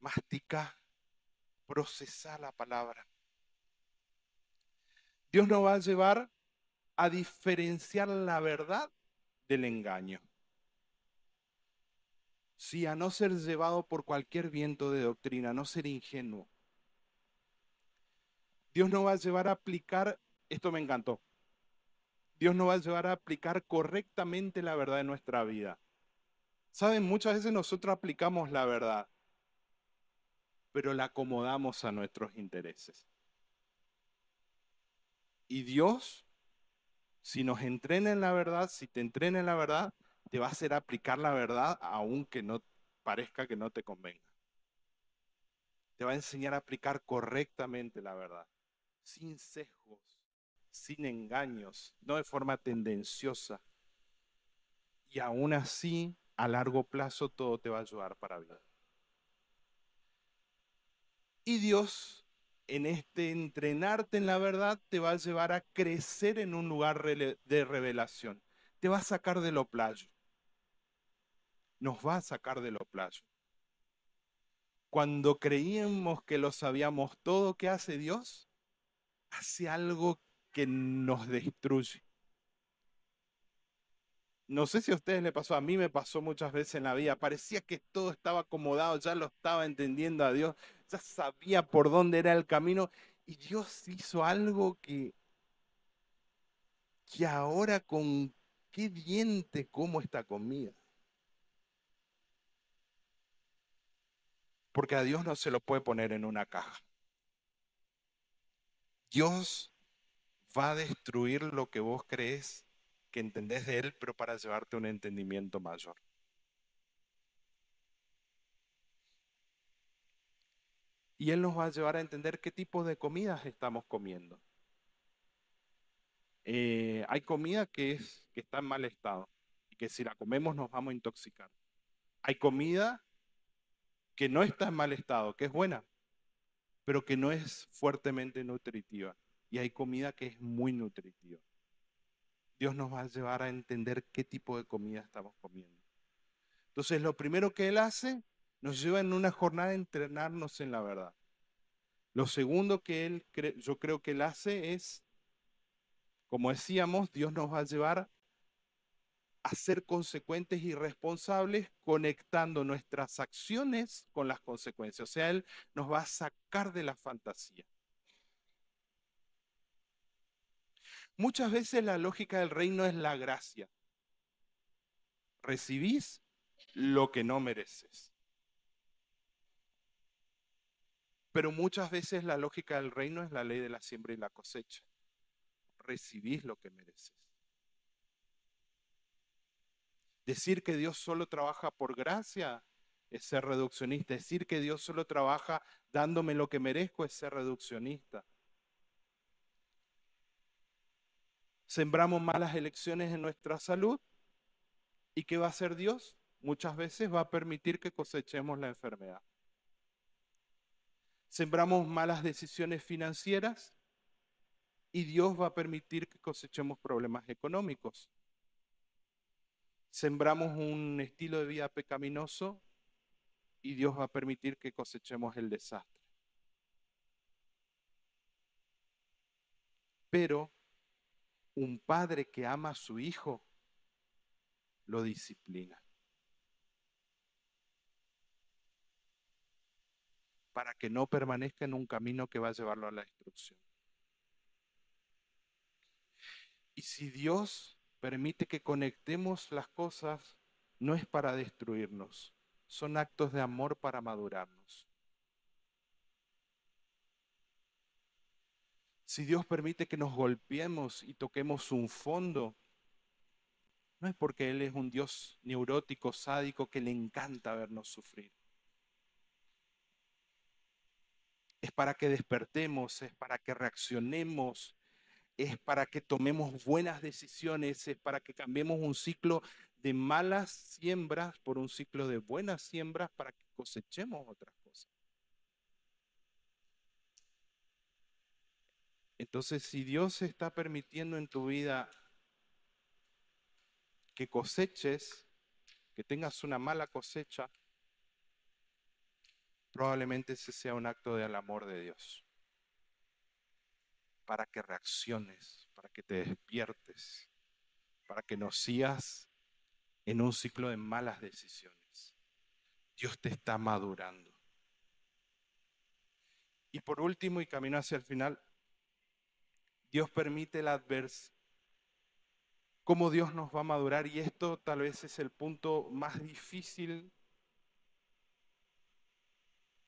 mastica, procesa la palabra. Dios nos va a llevar a diferenciar la verdad del engaño. Sí, a no ser llevado por cualquier viento de doctrina, a no ser ingenuo. Dios nos va a llevar a aplicar, esto me encantó, Dios nos va a llevar a aplicar correctamente la verdad en nuestra vida. Saben, muchas veces nosotros aplicamos la verdad, pero la acomodamos a nuestros intereses. Y Dios, si nos entrena en la verdad, si te entrena en la verdad, te va a hacer aplicar la verdad aunque no parezca que no te convenga. Te va a enseñar a aplicar correctamente la verdad, sin sesgos, sin engaños, no de forma tendenciosa. Y aún así, a largo plazo, todo te va a ayudar para bien. Y Dios, en este entrenarte en la verdad, te va a llevar a crecer en un lugar de revelación. Te va a sacar de lo playo. Nos va a sacar de lo playo. Cuando creíamos que lo sabíamos todo, ¿qué hace Dios? Hace algo que nos destruye. No sé si a ustedes le pasó, a mí me pasó muchas veces en la vida. Parecía que todo estaba acomodado, ya lo estaba entendiendo a Dios, ya sabía por dónde era el camino y Dios hizo algo que ahora con qué diente como esta comida. Porque a Dios no se lo puede poner en una caja. Dios va a destruir lo que vos crees que entendés de Él, pero para llevarte a un entendimiento mayor. Y Él nos va a llevar a entender qué tipo de comidas estamos comiendo. Hay comida que está en mal estado y que si la comemos nos vamos a intoxicar. Hay comida que no está en mal estado, que es buena, pero que no es fuertemente nutritiva. Y hay comida que es muy nutritiva. Dios nos va a llevar a entender qué tipo de comida estamos comiendo. Entonces, lo primero que Él hace, nos lleva en una jornada a entrenarnos en la verdad. Lo segundo que yo creo que Él hace es, como decíamos, Dios nos va a llevar a ser consecuentes y responsables conectando nuestras acciones con las consecuencias. O sea, Él nos va a sacar de la fantasía. Muchas veces la lógica del reino es la gracia. Recibís lo que no mereces. Pero muchas veces la lógica del reino es la ley de la siembra y la cosecha. Recibís lo que mereces. Decir que Dios solo trabaja por gracia es ser reduccionista. Decir que Dios solo trabaja dándome lo que merezco es ser reduccionista. Sembramos malas elecciones en nuestra salud. ¿Y qué va a hacer Dios? Muchas veces va a permitir que cosechemos la enfermedad. Sembramos malas decisiones financieras y Dios va a permitir que cosechemos problemas económicos. Sembramos un estilo de vida pecaminoso y Dios va a permitir que cosechemos el desastre. Pero un padre que ama a su hijo lo disciplina para que no permanezca en un camino que va a llevarlo a la destrucción. Y si Dios permite que conectemos las cosas, no es para destruirnos, son actos de amor para madurarnos. Si Dios permite que nos golpeemos y toquemos un fondo, no es porque Él es un Dios neurótico, sádico, que le encanta vernos sufrir. Es para que despertemos, es para que reaccionemos, es para que tomemos buenas decisiones, es para que cambiemos un ciclo de malas siembras por un ciclo de buenas siembras para que cosechemos otras cosas. Entonces, si Dios está permitiendo en tu vida que coseches, que tengas una mala cosecha, probablemente ese sea un acto del amor de Dios, para que reacciones, para que te despiertes, para que no sigas en un ciclo de malas decisiones. Dios te está madurando. Y por último, y camino hacia el final, Dios permite la adversidad. ¿Cómo Dios nos va a madurar? Y esto tal vez es el punto más difícil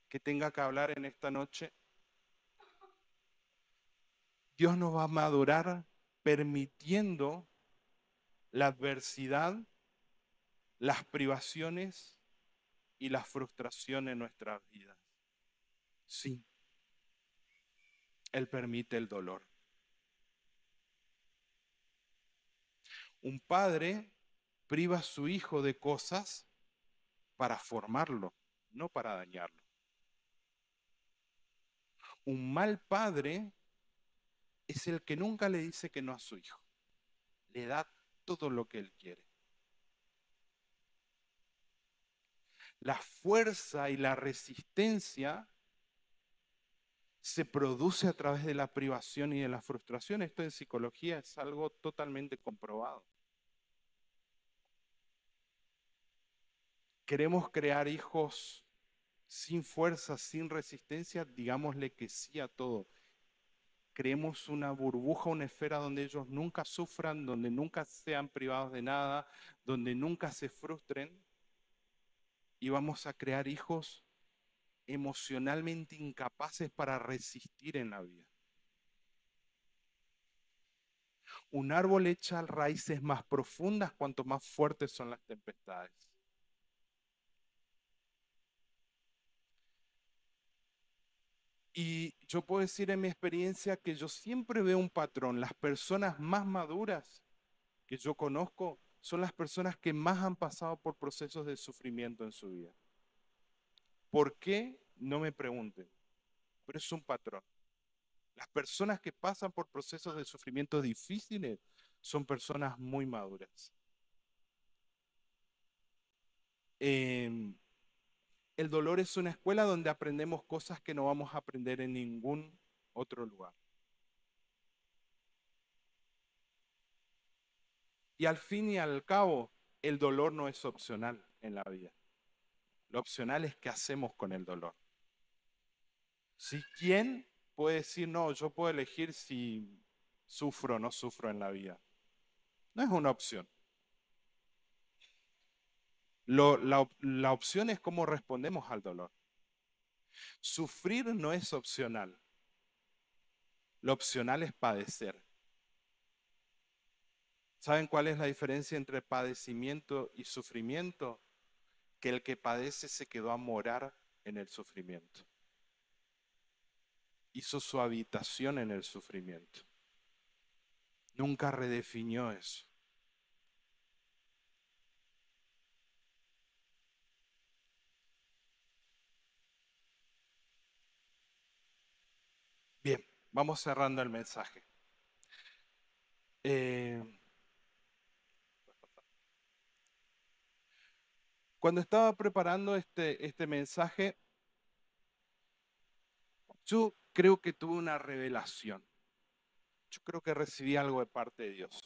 que tenga que hablar en esta noche. Dios nos va a madurar permitiendo la adversidad, las privaciones y la frustración en nuestras vidas. Sí, Él permite el dolor. Un padre priva a su hijo de cosas para formarlo, no para dañarlo. Un mal padre es el que nunca le dice que no a su hijo. Le da todo lo que él quiere. La fuerza y la resistencia se produce a través de la privación y de la frustración. Esto en psicología es algo totalmente comprobado. Queremos crear hijos sin fuerza, sin resistencia, digámosle que sí a todo. Creemos una burbuja, una esfera donde ellos nunca sufran, donde nunca sean privados de nada, donde nunca se frustren, y vamos a crear hijos emocionalmente incapaces para resistir en la vida. Un árbol echa raíces más profundas cuanto más fuertes son las tempestades. Y yo puedo decir en mi experiencia que yo siempre veo un patrón. Las personas más maduras que yo conozco son las personas que más han pasado por procesos de sufrimiento en su vida. ¿Por qué? No me pregunten, pero es un patrón. Las personas que pasan por procesos de sufrimiento difíciles son personas muy maduras. Eh, el dolor es una escuela donde aprendemos cosas que no vamos a aprender en ningún otro lugar. Y al fin y al cabo, el dolor no es opcional en la vida. Lo opcional es qué hacemos con el dolor. Si quién puede decir, no, yo puedo elegir si sufro o no sufro en la vida. No es una opción. La opción es cómo respondemos al dolor. Sufrir no es opcional. Lo opcional es padecer. ¿Saben cuál es la diferencia entre padecimiento y sufrimiento? que el que padece se quedó a morar en el sufrimiento. Hizo su habitación en el sufrimiento. Nunca redefinió eso. Bien, vamos cerrando el mensaje. Cuando estaba preparando este mensaje, yo creo que tuve una revelación. Yo creo que recibí algo de parte de Dios.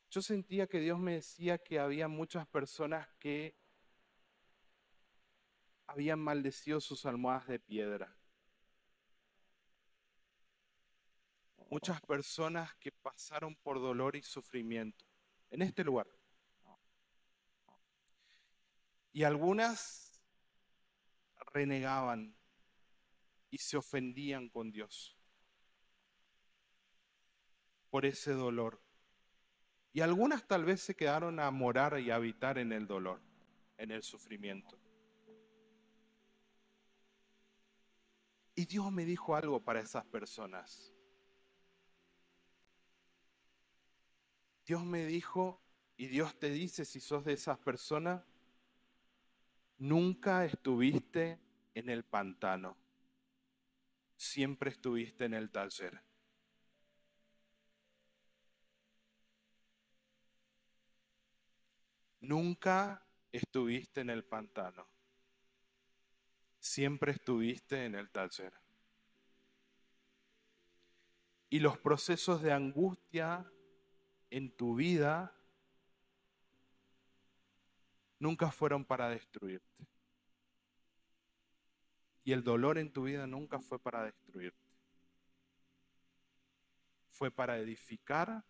Yo sentía que Dios me decía que había muchas personas que habían maldecido sus almohadas de piedra. Muchas personas que pasaron por dolor y sufrimiento en este lugar. Y algunas renegaban y se ofendían con Dios por ese dolor. Y algunas tal vez se quedaron a morar y a habitar en el dolor, en el sufrimiento. Y Dios me dijo algo para esas personas. Dios me dijo, y Dios te dice, si sos de esas personas, nunca estuviste en el pantano, siempre estuviste en el taller. Nunca estuviste en el pantano, siempre estuviste en el taller. Y los procesos de angustia en tu vida nunca fueron para destruirte. Y el dolor en tu vida nunca fue para destruirte. Fue para edificar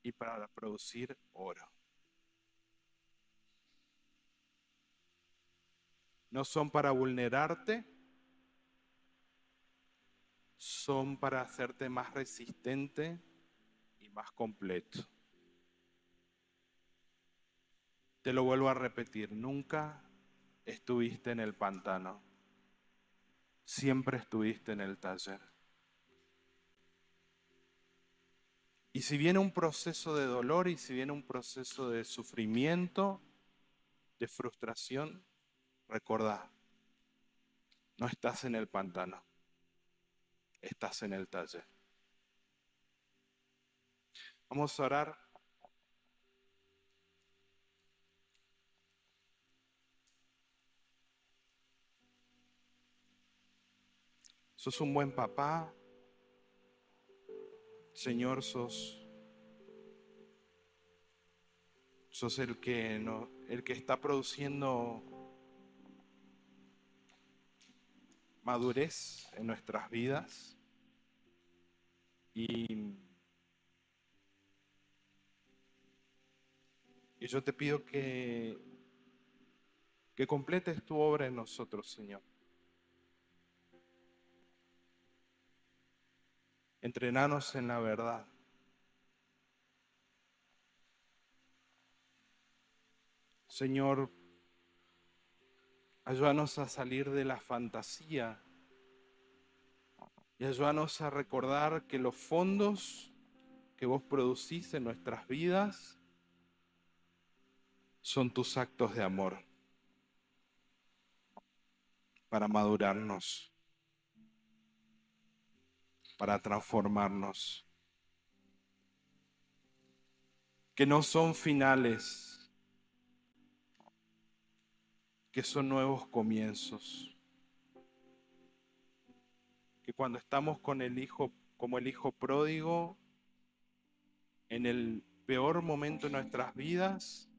y para producir oro. No son para vulnerarte, son para hacerte más resistente y más completo. Te lo vuelvo a repetir, nunca estuviste en el pantano, siempre estuviste en el taller. Y si viene un proceso de dolor y si viene un proceso de sufrimiento, de frustración, recordá, no estás en el pantano, estás en el taller. Vamos a orar. Sos un buen papá, Señor, sos el que, no, el que está produciendo madurez en nuestras vidas. Y yo te pido que completes tu obra en nosotros, Señor. Entrenanos en la verdad. Señor, ayúdanos a salir de la fantasía y ayúdanos a recordar que los fondos que vos producís en nuestras vidas son tus actos de amor para madurarnos, para transformarnos, que no son finales, que son nuevos comienzos, que cuando estamos con el hijo, como el hijo pródigo, en el peor momento de nuestras vidas,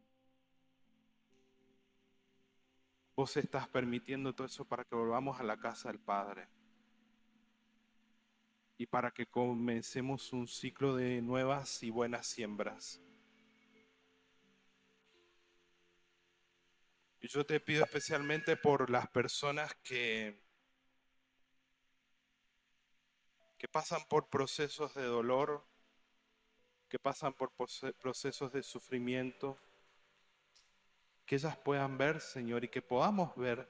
vos estás permitiendo todo eso para que volvamos a la casa del Padre y para que comencemos un ciclo de nuevas y buenas siembras. Y yo te pido especialmente por las personas que pasan por procesos de dolor, que pasan por procesos de sufrimiento, que ellas puedan ver, Señor, y que podamos ver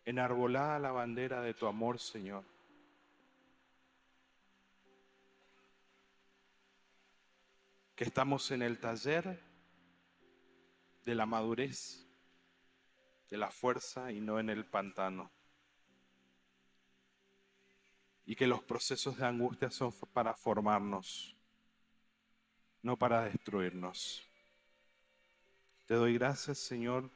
enarbolada la bandera de tu amor, Señor. Que estamos en el taller de la madurez, de la fuerza y no en el pantano. Y que los procesos de angustia son para formarnos, no para destruirnos. Te doy gracias, Señor,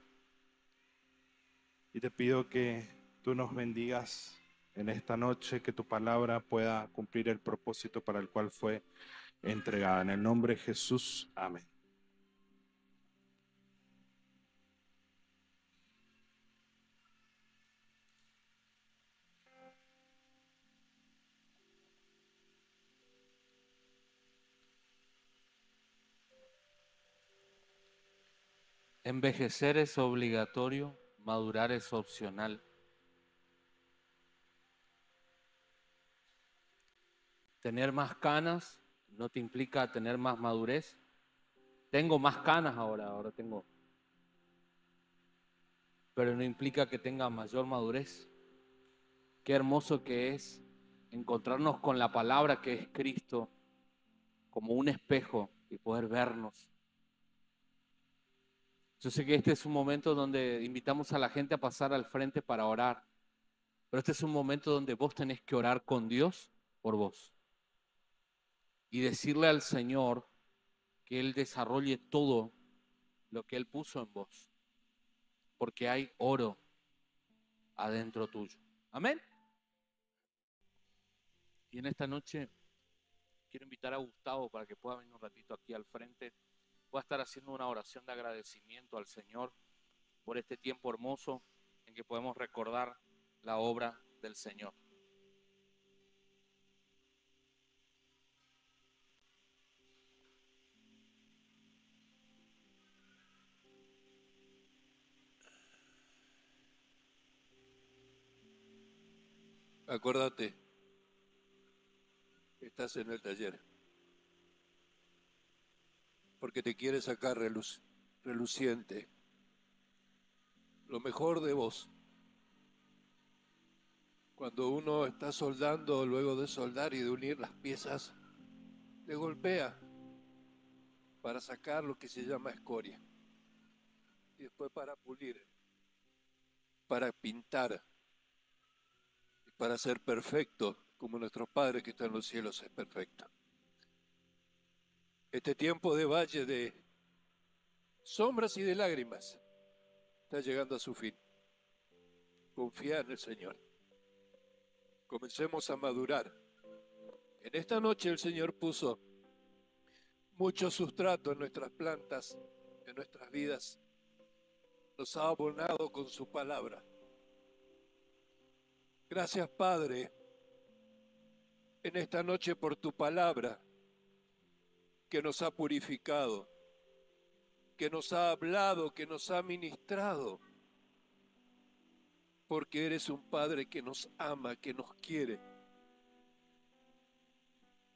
y te pido que tú nos bendigas en esta noche, que tu palabra pueda cumplir el propósito para el cual fue entregada. En el nombre de Jesús, amén. Envejecer es obligatorio, madurar es opcional. Tener más canas no te implica tener más madurez. Tengo más canas ahora tengo. Pero no implica que tenga mayor madurez. Qué hermoso que es encontrarnos con la palabra que es Cristo como un espejo y poder vernos. Yo sé que este es un momento donde invitamos a la gente a pasar al frente para orar, pero este es un momento donde vos tenés que orar con Dios por vos y decirle al Señor que Él desarrolle todo lo que Él puso en vos, porque hay oro adentro tuyo. Amén. Y en esta noche quiero invitar a Gustavo para que pueda venir un ratito aquí al frente. Voy a estar haciendo una oración de agradecimiento al Señor por este tiempo hermoso en que podemos recordar la obra del Señor. Acuérdate, estás en el taller, porque te quiere sacar reluciente lo mejor de vos. Cuando uno está soldando, luego de soldar y de unir las piezas, le golpea para sacar lo que se llama escoria. Y después para pulir, para pintar, y para ser perfecto, como nuestro Padre que está en los cielos es perfecto. Este tiempo de valle de sombras y de lágrimas está llegando a su fin. Confía en el Señor. Comencemos a madurar. En esta noche el Señor puso mucho sustrato en nuestras plantas, en nuestras vidas. Nos ha abonado con su palabra. Gracias, Padre, en esta noche por tu palabra que nos ha purificado, que nos ha hablado, que nos ha ministrado, porque eres un Padre que nos ama, que nos quiere,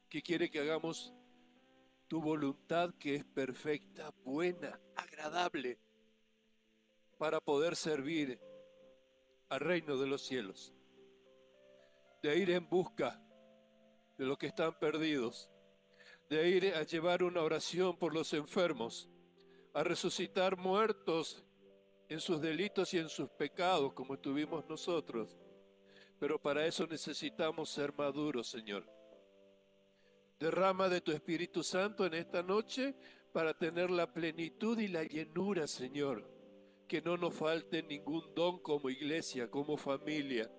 que quiere que hagamos tu voluntad que es perfecta, buena, agradable, para poder servir al reino de los cielos, de ir en busca de los que están perdidos, de ir a llevar una oración por los enfermos, a resucitar muertos en sus delitos y en sus pecados como tuvimos nosotros. Pero para eso necesitamos ser maduros, Señor. Derrama de tu Espíritu Santo en esta noche para tener la plenitud y la llenura, Señor. Que no nos falte ningún don como iglesia, como familia.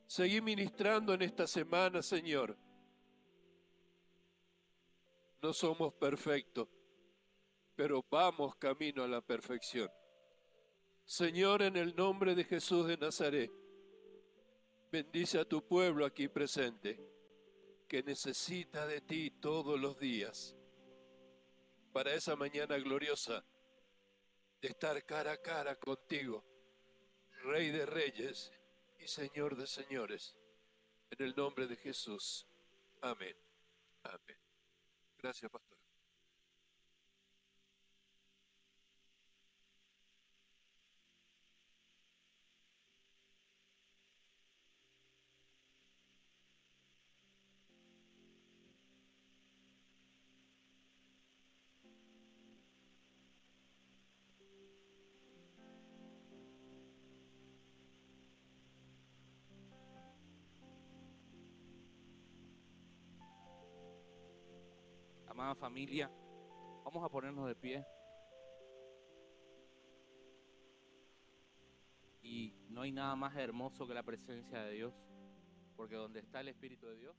Seguí ministrando en esta semana, Señor. No somos perfectos, pero vamos camino a la perfección. Señor, en el nombre de Jesús de Nazaret, bendice a tu pueblo aquí presente, que necesita de ti todos los días, para esa mañana gloriosa de estar cara a cara contigo, Rey de Reyes y Señor de Señores, en el nombre de Jesús. Amén. Amén. Gracias, pastor. Amada familia, vamos a ponernos de pie. Y no hay nada más hermoso que la presencia de Dios, porque donde está el Espíritu de Dios,